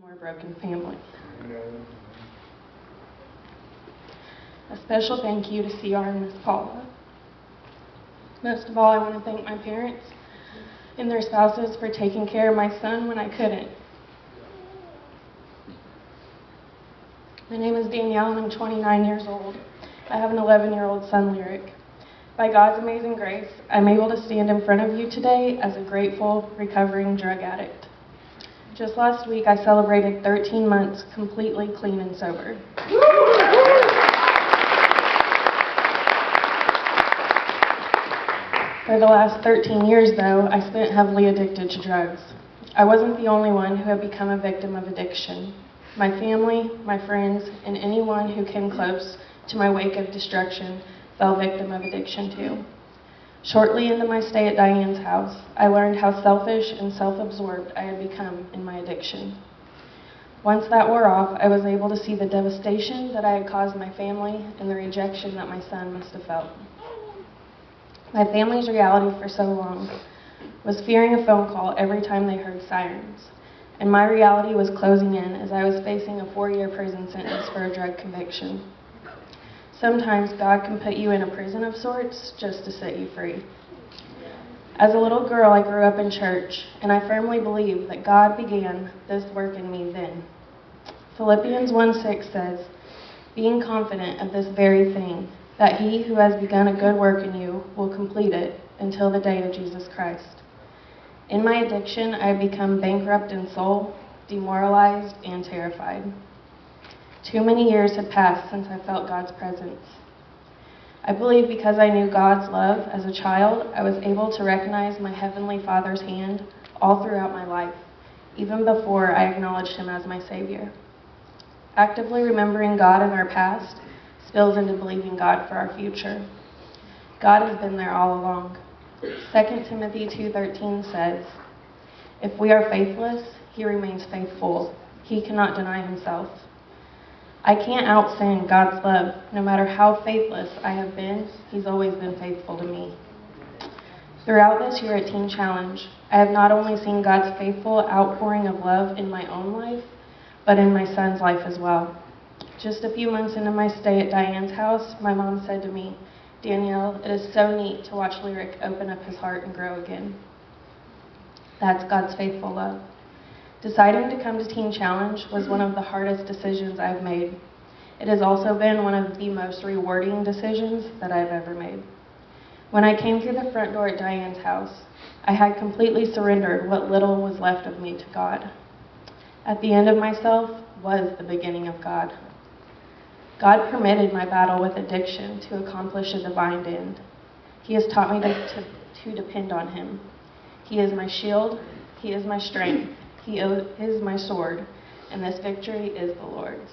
more broken family. A special thank you to CR and Miss Paula. Most of all, I want to thank my parents and their spouses for taking care of my son when I couldn't. My name is Danielle and I'm 29 years old. I have an 11-year-old son, Lyric. By God's amazing grace, I'm able to stand in front of you today as a grateful, recovering drug addict. Just last week, I celebrated 13 months completely clean and sober. For the last 13 years, though, I spent heavily addicted to drugs. I wasn't the only one who had become a victim of addiction. My family, my friends, and anyone who came close to my wake of destruction fell victim of addiction too. Shortly into my stay at Diane's house, I learned how selfish and self-absorbed I had become in my addiction. Once that wore off, I was able to see the devastation that I had caused my family and the rejection that my son must have felt. My family's reality for so long was fearing a phone call every time they heard sirens, and my reality was closing in as I was facing a 4-year prison sentence for a drug conviction. Sometimes God can put you in a prison of sorts just to set you free. As a little girl, I grew up in church, and I firmly believe that God began this work in me then. Philippians 1:6 says, "Being confident of this very thing, that he who has begun a good work in you will complete it until the day of Jesus Christ." In my addiction, I had become bankrupt in soul, demoralized, and terrified. Too many years had passed since I felt God's presence. I believe because I knew God's love as a child, I was able to recognize my Heavenly Father's hand all throughout my life, even before I acknowledged Him as my Savior. Actively remembering God in our past spills into believing God for our future. God has been there all along. 2 Timothy 2:13 says, "If we are faithless, He remains faithful. He cannot deny Himself." I can't out-sin God's love. No matter how faithless I have been, He's always been faithful to me. Throughout this year at Teen Challenge, I have not only seen God's faithful outpouring of love in my own life, but in my son's life as well. Just a few months into my stay at Diane's house, my mom said to me, "Danielle, it is so neat to watch Lyric open up his heart and grow again." That's God's faithful love. Deciding to come to Teen Challenge was one of the hardest decisions I've made. It has also been one of the most rewarding decisions that I've ever made. When I came through the front door at Diane's house, I had completely surrendered what little was left of me to God. At the end of myself was the beginning of God. God permitted my battle with addiction to accomplish a divine end. He has taught me to depend on Him. He is my shield. He is my strength. He is my sword, and this victory is the Lord's.